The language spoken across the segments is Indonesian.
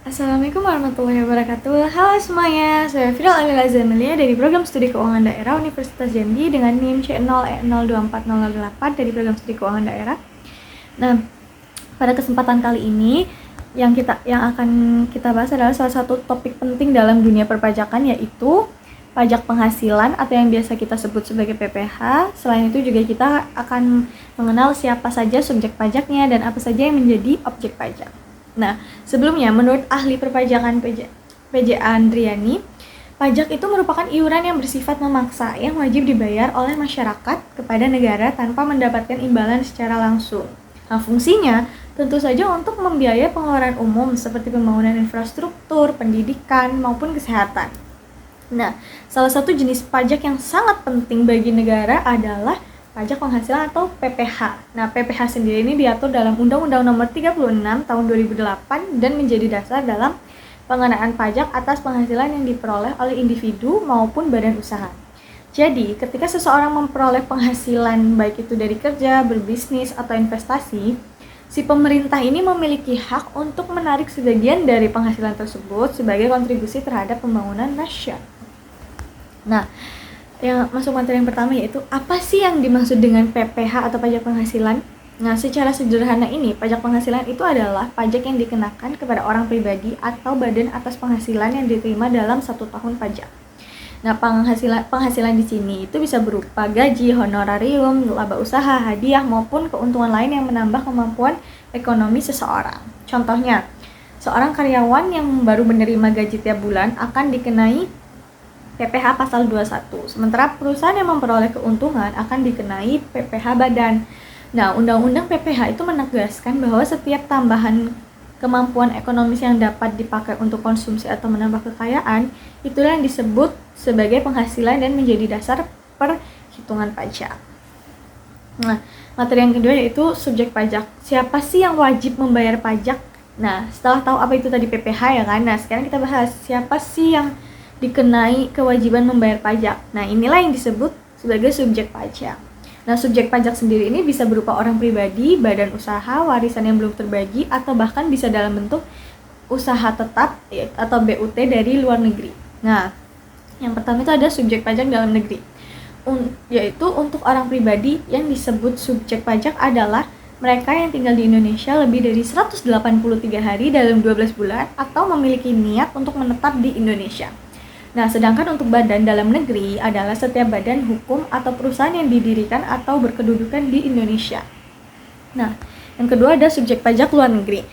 Assalamualaikum warahmatullahi wabarakatuh. Halo semuanya, saya Firal Alila Zamelia dari Program Studi Keuangan Daerah Universitas Jambi dengan NIM C0E02408 dari Program Studi Keuangan Daerah. Nah, pada kesempatan kali ini yang akan kita bahas adalah salah satu topik penting dalam dunia perpajakan, yaitu pajak penghasilan atau yang biasa kita sebut sebagai PPh. Selain itu juga kita akan mengenal siapa saja subjek pajaknya dan apa saja yang menjadi objek pajak. Nah, sebelumnya menurut ahli perpajakan PJ Andriani, pajak itu merupakan iuran yang bersifat memaksa yang wajib dibayar oleh masyarakat kepada negara tanpa mendapatkan imbalan secara langsung. Nah, fungsinya tentu saja untuk membiayai pengeluaran umum seperti pembangunan infrastruktur, pendidikan, maupun kesehatan. Nah, salah satu jenis pajak yang sangat penting bagi negara adalah pajak penghasilan atau PPh. Nah, PPh sendiri ini diatur dalam Undang-Undang Nomor 36 Tahun 2008 dan menjadi dasar dalam pengenaan pajak atas penghasilan yang diperoleh oleh individu maupun badan usaha. Jadi, ketika seseorang memperoleh penghasilan baik itu dari kerja, berbisnis, atau investasi, si pemerintah ini memiliki hak untuk menarik sebagian dari penghasilan tersebut sebagai kontribusi terhadap pembangunan nasional. Nah, yang masuk materi yang pertama yaitu apa sih yang dimaksud dengan PPh atau pajak penghasilan? Nah, secara sederhana ini, pajak penghasilan itu adalah pajak yang dikenakan kepada orang pribadi atau badan atas penghasilan yang diterima dalam 1 tahun pajak. Nah, penghasilan di sini itu bisa berupa gaji, honorarium, laba usaha, hadiah, maupun keuntungan lain yang menambah kemampuan ekonomi seseorang. Contohnya, seorang karyawan yang baru menerima gaji tiap bulan akan dikenai PPh pasal 21, sementara perusahaan yang memperoleh keuntungan akan dikenai PPh badan. Nah, Undang-Undang PPh itu menegaskan bahwa setiap tambahan kemampuan ekonomis yang dapat dipakai untuk konsumsi atau menambah kekayaan, itulah yang disebut sebagai penghasilan dan menjadi dasar perhitungan pajak. Nah, materi yang kedua yaitu subjek pajak. Siapa sih yang wajib membayar pajak? Nah, setelah tahu apa itu tadi PPh ya kan, nah sekarang kita bahas siapa sih yang dikenai kewajiban membayar pajak. Nah, inilah yang disebut sebagai subjek pajak. Nah, subjek pajak sendiri ini bisa berupa orang pribadi, badan usaha, warisan yang belum terbagi, atau bahkan bisa dalam bentuk usaha tetap atau BUT dari luar negeri. Nah, yang pertama itu ada subjek pajak dalam negeri. Yaitu untuk orang pribadi yang disebut subjek pajak adalah mereka yang tinggal di Indonesia lebih dari 183 hari dalam 12 bulan atau memiliki niat untuk menetap di Indonesia. Nah, sedangkan untuk badan dalam negeri adalah setiap badan hukum atau perusahaan yang didirikan atau berkedudukan di Indonesia. Nah, yang kedua ada subjek pajak luar negeri.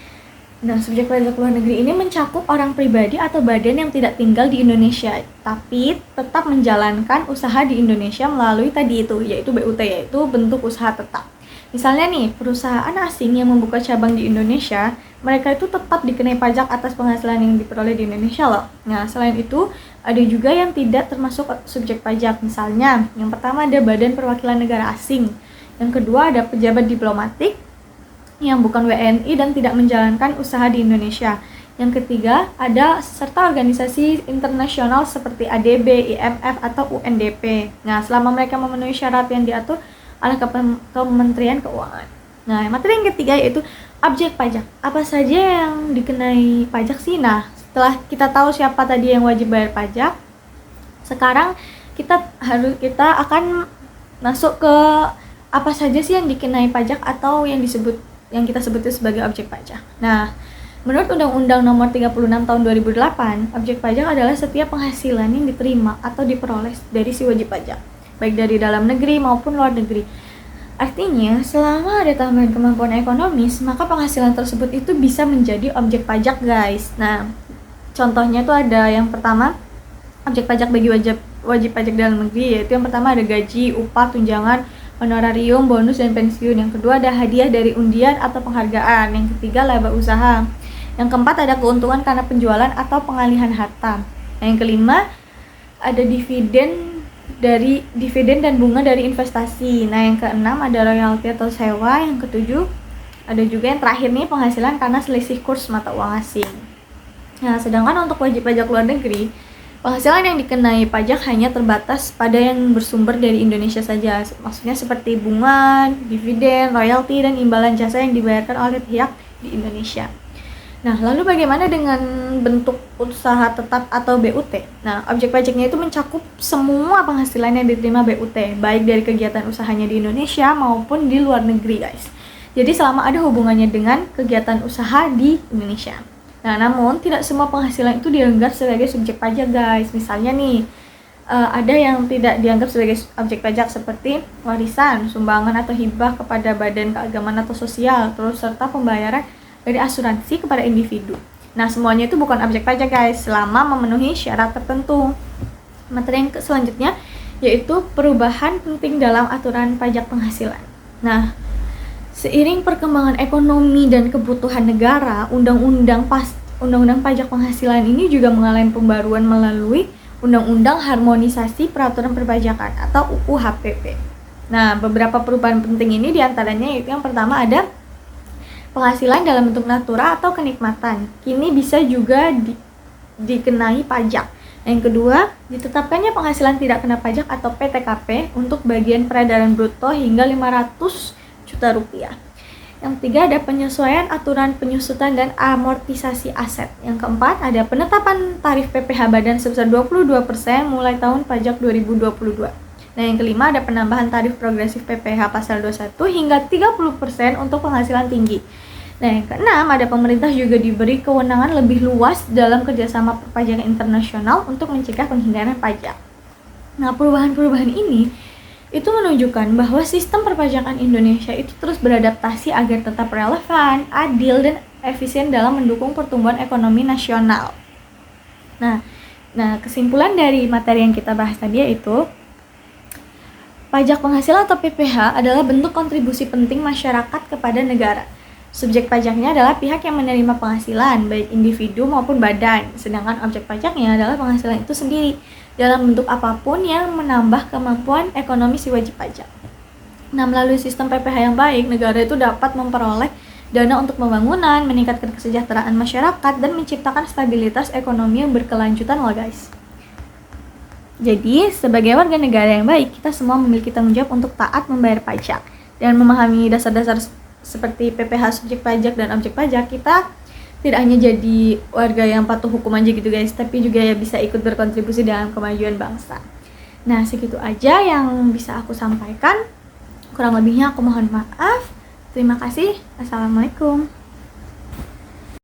Nah, subjek pajak luar negeri ini mencakup orang pribadi atau badan yang tidak tinggal di Indonesia, tapi tetap menjalankan usaha di Indonesia melalui tadi itu, yaitu BUT, yaitu bentuk usaha tetap. Misalnya nih, perusahaan asing yang membuka cabang di Indonesia, mereka itu tetap dikenai pajak atas penghasilan yang diperoleh di Indonesia loh. Nah, selain itu, ada juga yang tidak termasuk subjek pajak. Misalnya, yang pertama ada Badan Perwakilan Negara Asing. Yang kedua ada pejabat diplomatik yang bukan WNI dan tidak menjalankan usaha di Indonesia. Yang ketiga ada serta organisasi internasional seperti ADB, IMF, atau UNDP. Nah, selama mereka memenuhi syarat yang diatur oleh Kementerian Keuangan. Nah, materi yang ketiga yaitu objek pajak. Apa saja yang dikenai pajak sih? Nah, setelah kita tahu siapa tadi yang wajib bayar pajak, sekarang kita akan masuk ke apa saja sih yang dikenai pajak atau yang kita sebut sebagai objek pajak. Nah, menurut Undang-Undang Nomor 36 Tahun 2008, objek pajak adalah setiap penghasilan yang diterima atau diperoleh dari si wajib pajak, baik dari dalam negeri maupun luar negeri. Artinya, selama ada tambahan kemampuan ekonomis, maka penghasilan tersebut itu bisa menjadi objek pajak, guys. Nah, contohnya itu ada yang pertama, objek pajak bagi wajib pajak dalam negeri, yaitu yang pertama ada gaji, upah, tunjangan, honorarium, bonus, dan pensiun. Yang kedua ada hadiah dari undian atau penghargaan. Yang ketiga laba usaha. Yang keempat ada keuntungan karena penjualan atau pengalihan harta. Yang kelima ada dividen dan bunga dari investasi. Nah, yang keenam ada royalti atau sewa. Yang ketujuh ada juga yang terakhir nih penghasilan karena selisih kurs mata uang asing. Nah, sedangkan untuk wajib pajak luar negeri, penghasilan yang dikenai pajak hanya terbatas pada yang bersumber dari Indonesia saja. Maksudnya seperti bunga, dividen, royalti, dan imbalan jasa yang dibayarkan oleh pihak di Indonesia. Nah, lalu bagaimana dengan bentuk usaha tetap atau BUT? Nah, objek pajaknya itu mencakup semua penghasilan yang diterima BUT, baik dari kegiatan usahanya di Indonesia maupun di luar negeri, guys. Jadi selama ada hubungannya dengan kegiatan usaha di Indonesia. Nah, namun tidak semua penghasilan itu dianggap sebagai subjek pajak, guys. Misalnya nih, ada yang tidak dianggap sebagai objek pajak seperti warisan, sumbangan atau hibah kepada badan keagamaan atau sosial, terus serta pembayaran dari asuransi kepada individu. Nah, semuanya itu bukan objek pajak, guys, selama memenuhi syarat tertentu. Materi yang selanjutnya yaitu perubahan penting dalam aturan pajak penghasilan. Nah, seiring perkembangan ekonomi dan kebutuhan negara, undang-undang pajak penghasilan ini juga mengalami pembaruan melalui Undang-Undang Harmonisasi Peraturan Perpajakan atau UU HPP. Nah, beberapa perubahan penting ini diantaranya yaitu yang pertama ada penghasilan dalam bentuk natura atau kenikmatan kini bisa juga dikenai pajak. Yang kedua, ditetapkannya penghasilan tidak kena pajak atau PTKP untuk bagian peredaran bruto hingga 500 juta rupiah. Yang ketiga, ada penyesuaian aturan penyusutan dan amortisasi aset. Yang keempat, ada penetapan tarif PPh badan sebesar 22% mulai tahun pajak 2022. Nah, yang kelima, ada penambahan tarif progresif PPh pasal 21 hingga 30% untuk penghasilan tinggi. Nah, yang keenam, ada pemerintah juga diberi kewenangan lebih luas dalam kerjasama perpajakan internasional untuk mencegah penghindaran pajak. Nah, perubahan-perubahan ini itu menunjukkan bahwa sistem perpajakan Indonesia itu terus beradaptasi agar tetap relevan, adil, dan efisien dalam mendukung pertumbuhan ekonomi nasional. Nah, kesimpulan dari materi yang kita bahas tadi yaitu pajak penghasilan atau PPh adalah bentuk kontribusi penting masyarakat kepada negara. Subjek pajaknya adalah pihak yang menerima penghasilan, baik individu maupun badan, sedangkan objek pajaknya adalah penghasilan itu sendiri, dalam bentuk apapun yang menambah kemampuan ekonomi si wajib pajak. Nah, melalui sistem PPh yang baik, negara itu dapat memperoleh dana untuk pembangunan, meningkatkan kesejahteraan masyarakat, dan menciptakan stabilitas ekonomi yang berkelanjutan loh, guys. Jadi, sebagai warga negara yang baik, kita semua memiliki tanggung jawab untuk taat membayar pajak dan memahami dasar-dasar seperti PPh, subjek pajak, dan objek pajak. Kita tidak hanya jadi warga yang patuh hukum aja gitu, guys, tapi juga ya bisa ikut berkontribusi dalam kemajuan bangsa. Nah, segitu aja yang bisa aku sampaikan. Kurang lebihnya aku mohon maaf. Terima kasih. Assalamualaikum.